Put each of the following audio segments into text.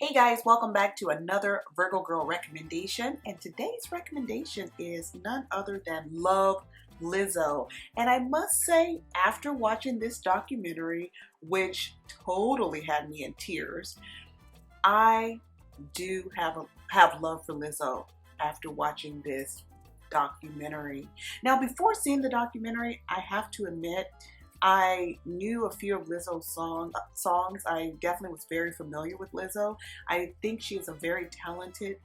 Hey guys, welcome back to another Virgo Girl recommendation. And today's recommendation is none other than Love Lizzo. And I must say, after watching this documentary, which totally had me in tears, I do have love for Lizzo after watching this documentary. Now, before seeing the documentary, I have to admit I knew a few of Lizzo's songs. I definitely was very familiar with Lizzo. I think she is a very talented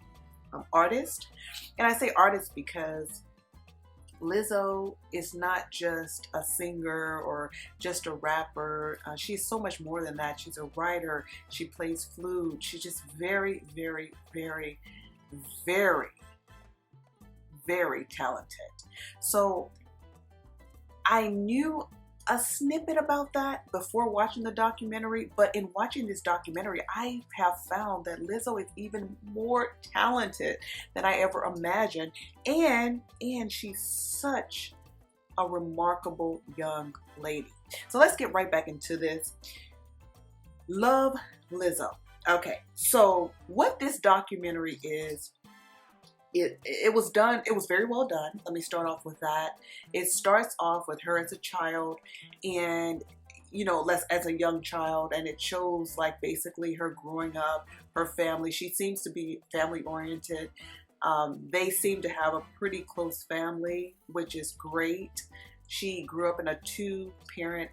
artist. And I say artist because Lizzo is not just a singer or just a rapper. She's so much more than that. She's a writer. She plays flute. She's just very, very, very, very, very talented. So I knew a snippet about that before watching the documentary, but in watching this documentary, I have found that Lizzo is even more talented than I ever imagined, and she's such a remarkable young lady. So let's get right back into this. Love Lizzo. Okay, so what this documentary is, it was done, it was very well done. Let me start off with that. It starts off with her as a child and as a young child, and it shows like basically her growing up, her family. She seems to be family oriented. They seem to have a pretty close family, which is great. She grew up in a two-parent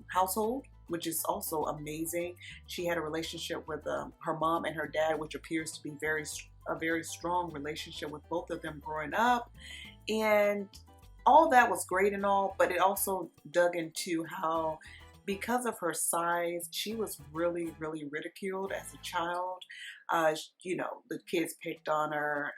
household, which is also amazing. She had a relationship with her mom and her dad, which appears to be a very strong relationship with both of them growing up. And all that was great and all, but it also dug into how, because of her size, she was really, really ridiculed as a child. The kids picked on her.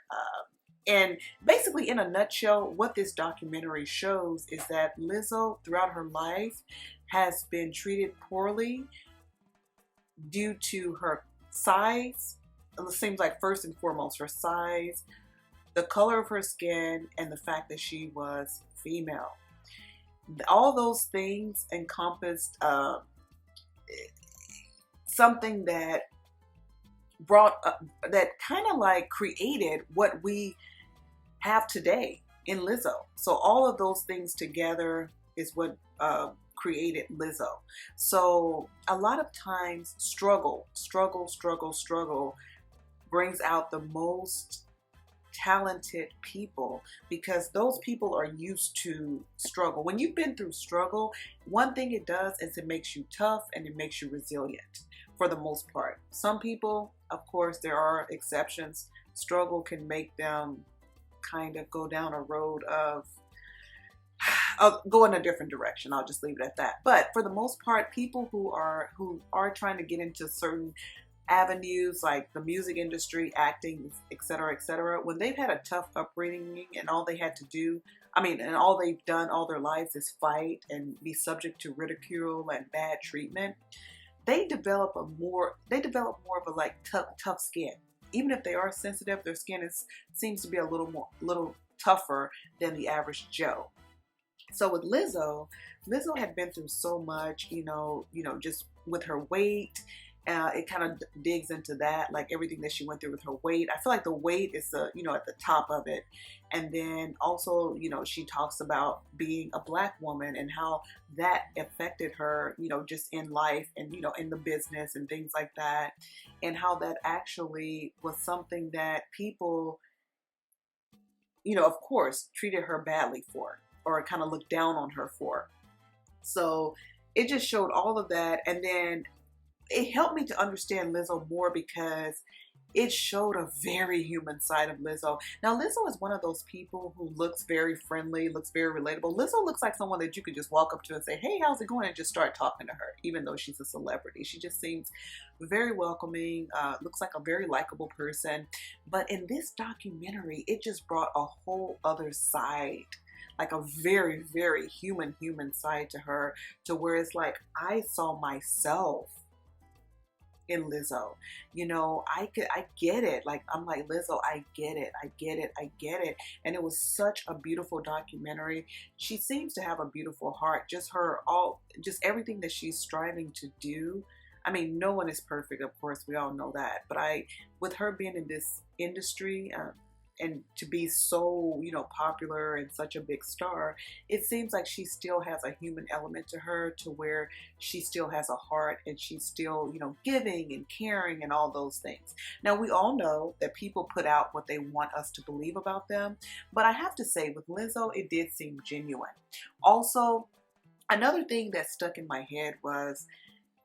And basically, in a nutshell, what this documentary shows is that Lizzo, throughout her life, has been treated poorly due to her size. It seems like first and foremost, her size, the color of her skin, and the fact that she was female. All those things encompassed something that that kind of like created what we have today in Lizzo. So all of those things together is what created Lizzo. So a lot of times struggle brings out the most talented people, because those people are used to struggle. When you've been through struggle, one thing it does is it makes you tough and it makes you resilient for the most part. Some people, of course, there are exceptions. Struggle can make them kind of go down a road of go in a different direction. I'll just leave it at that. But for the most part, people who are trying to get into certain avenues like the music industry, acting, etc., when they've had a tough upbringing and all they had to do, and all they've done all their lives is fight and be subject to ridicule and bad treatment, they develop more of a like tough skin. Even if they are sensitive, their skin seems to be a little tougher than the average Joe. So with Lizzo had been through so much, just with her weight. It kind of digs into that, like everything that she went through with her weight. I feel like the weight is at the top of it. And then also, she talks about being a Black woman and how that affected her, just in life and, in the business and things like that. And how that actually was something that people, of course, treated her badly for, or kind of looked down on her for. So it just showed all of that. And then it helped me to understand Lizzo more because it showed a very human side of Lizzo. Now, Lizzo is one of those people who looks very friendly, looks very relatable. Lizzo looks like someone that you could just walk up to and say, hey, how's it going? And just start talking to her, even though she's a celebrity. She just seems very welcoming, looks like a very likable person. But in this documentary, it just brought a whole other side, like a very, very human side to her, to where it's like I saw myself in Lizzo. I get it. Like, I'm like, Lizzo, I get it. And it was such a beautiful documentary. She seems to have a beautiful heart. Just everything that she's striving to do. I mean, no one is perfect, of course, we all know that. But with her being in this industry, and to be so, popular and such a big star, it seems like she still has a human element to her, to where she still has a heart and she's still, giving and caring and all those things. Now, we all know that people put out what they want us to believe about them, but I have to say with Lizzo, it did seem genuine. Also, another thing that stuck in my head was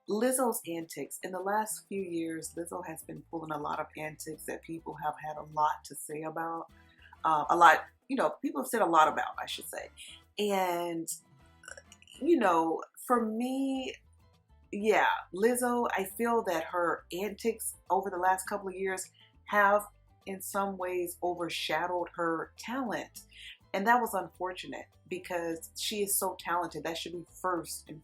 Lizzo's antics. In the last few years, Lizzo has been pulling a lot of antics that people have had a lot to say about. People have said a lot about, I should say. And, for me, yeah, Lizzo, I feel that her antics over the last couple of years have in some ways overshadowed her talent. And that was unfortunate because she is so talented. That should be first and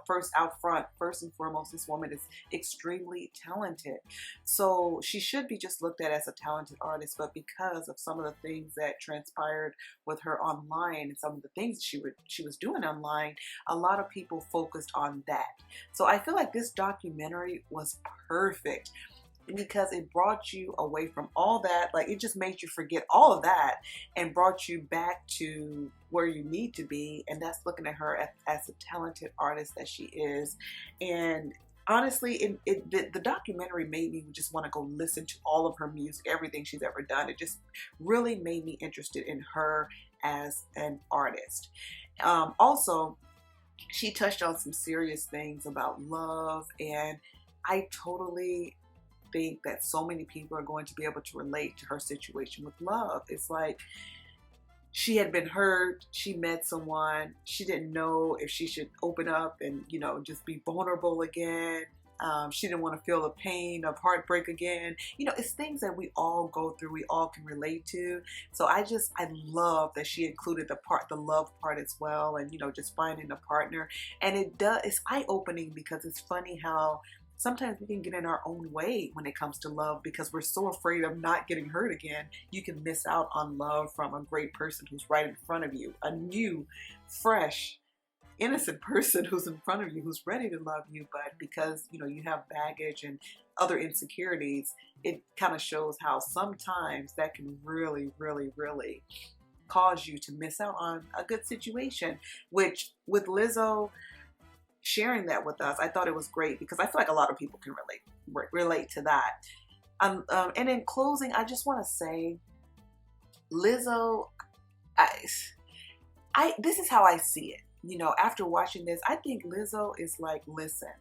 first out front. First and foremost, this woman is extremely talented. So she should be just looked at as a talented artist. But because of some of the things that transpired with her online and some of the things she was doing online, a lot of people focused on that. So I feel like this documentary was perfect, because it brought you away from all that. Like, it just made you forget all of that and brought you back to where you need to be, and that's looking at her as a talented artist that she is. And honestly, the documentary made me just want to go listen to all of her music, everything she's ever done. It just really made me interested in her as an artist. Also, she touched on some serious things about love, and I totally think that so many people are going to be able to relate to her situation with love. It's like she had been hurt, she met someone, she didn't know if she should open up and, just be vulnerable again. She didn't want to feel the pain of heartbreak again. It's things that we all go through, we all can relate to. So I love that she included the love part as well, and, just finding a partner. And it's eye-opening, because it's funny how sometimes we can get in our own way when it comes to love, because we're so afraid of not getting hurt again. You can miss out on love from a great person who's right in front of you, a new, fresh, innocent person who's in front of you, who's ready to love you. But because, you have baggage and other insecurities, it kind of shows how sometimes that can really, really, really cause you to miss out on a good situation, which with Lizzo sharing that with us, I thought it was great, because I feel like a lot of people can relate to that. And in closing, I just want to say, Lizzo, this is how I see it. After watching this, I think Lizzo is like, listen,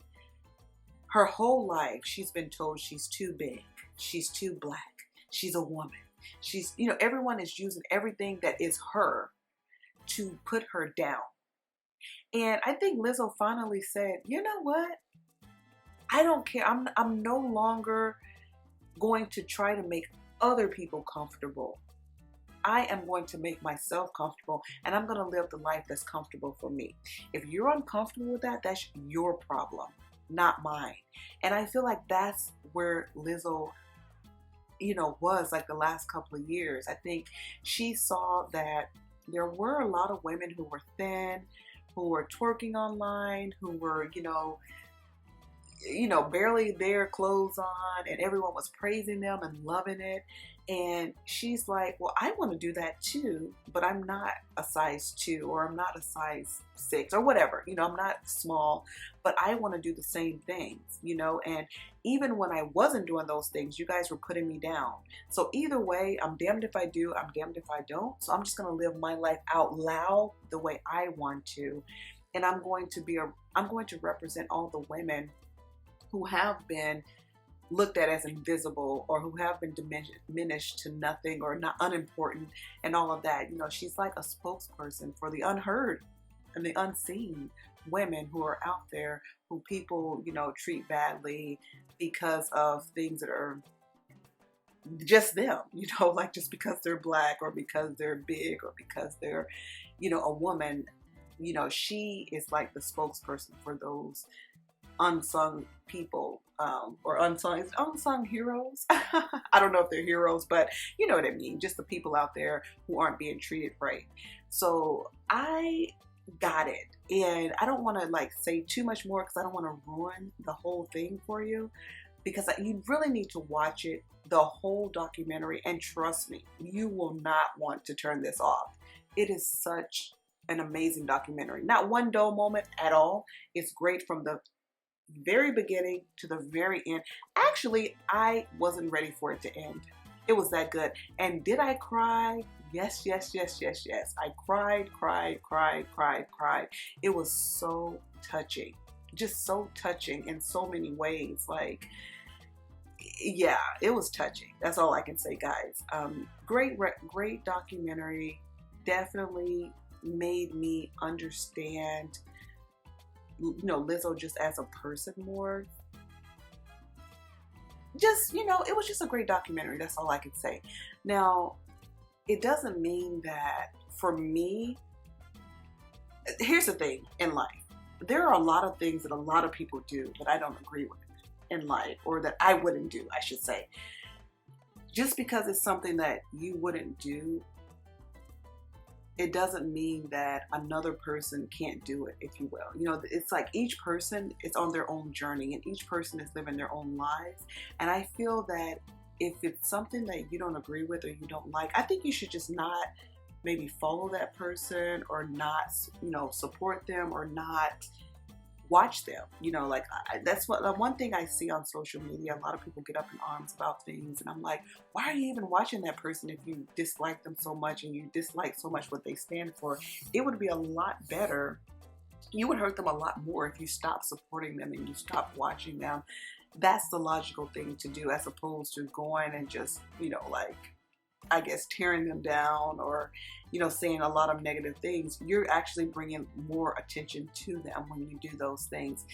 her whole life she's been told she's too big, she's too black, she's a woman. She's, everyone is using everything that is her to put her down. And I think Lizzo finally said, you know what? I don't care. I'm no longer going to try to make other people comfortable. I am going to make myself comfortable, and I'm going to live the life that's comfortable for me. If you're uncomfortable with that, that's your problem, not mine. And I feel like that's where Lizzo, was like the last couple of years. I think she saw that there were a lot of women who were thin, who were twerking online, who were, barely their clothes on, and everyone was praising them and loving it. And she's like, well, I want to do that too, but I'm not a size 2, or I'm not a size 6, or whatever. I'm not small, but I want to do the same things, and even when I wasn't doing those things, you guys were putting me down. So either way, I'm damned if I do, I'm damned if I don't. So I'm just going to live my life out loud the way I want to. And I'm going to represent all the women who have been looked at as invisible, or who have been diminished to nothing, or not unimportant, and all of that. She's like a spokesperson for the unheard and the unseen women who are out there, who people, treat badly because of things that are just them, like just because they're black, or because they're big, or because they're, a woman. She is like the spokesperson for those unsung people, or unsung heroes. I don't know if they're heroes, but you know what I mean. Just the people out there who aren't being treated right. So I got it. And I don't want to like say too much more because I don't want to ruin the whole thing for you, because you really need to watch it, the whole documentary, and trust me, you will not want to turn this off. It is such an amazing documentary. Not one dull moment at all. It's great from the very beginning to the very end. Actually, I wasn't ready for it to end. It was that good. And did I cry? Yes, yes, yes, yes, yes. I cried, cried, cried, cried, cried. It was so touching. Just so touching in so many ways. Like, yeah, it was touching. That's all I can say, guys. Great documentary. Definitely made me understand, you know, Lizzo just as a person more. Just, you know, it was just a great documentary. That's all I can say. Now, it doesn't mean that for me, here's the thing in life. There are a lot of things that a lot of people do that I don't agree with in life, or that I wouldn't do, I should say. Just because it's something that you wouldn't do, it doesn't mean that another person can't do it, if you will. You know, it's like each person is on their own journey and each person is living their own lives. And I feel that if it's something that you don't agree with or you don't like, I think you should just not maybe follow that person, or not, you know, support them, or not watch them. You know, like that's what the one thing I see on social media. A lot of people get up in arms about things, and I'm like, why are you even watching that person if you dislike them so much and you dislike so much what they stand for? It would be a lot better. You would hurt them a lot more if you stop supporting them and you stop watching them. That's the logical thing to do, as opposed to going and just, you know, like, I guess, tearing them down, or, you know, saying a lot of negative things. You're actually bringing more attention to them when you do those things.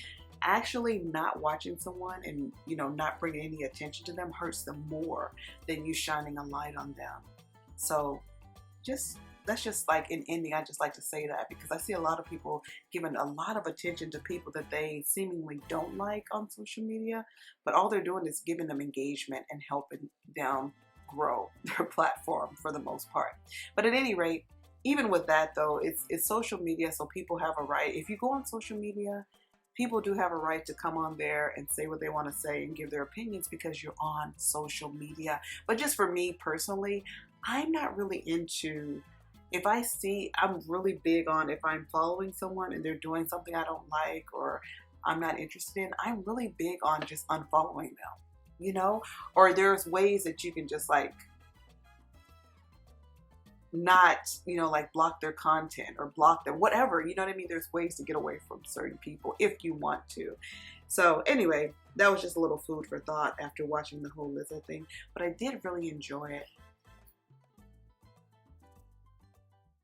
Actually not watching someone and, you know, not bringing any attention to them hurts them more than you shining a light on them. So that's just like an ending. I just like to say that because I see a lot of people giving a lot of attention to people that they seemingly don't like on social media, but all they're doing is giving them engagement and helping them grow their platform for the most part. But at any rate, even with that though, it's social media, so people have a right. If you go on social media, people do have a right to come on there and say what they want to say and give their opinions because you're on social media. But just for me personally, I'm not really into, if I see, I'm really big on, if I'm following someone and they're doing something I don't like or I'm not interested in, I'm really big on just unfollowing them. You know, or there's ways that you can just like not, you know, like block their content or block them, whatever, you know what I mean? There's ways to get away from certain people if you want to. So anyway, that was just a little food for thought after watching the whole Lizzo thing, but I did really enjoy it.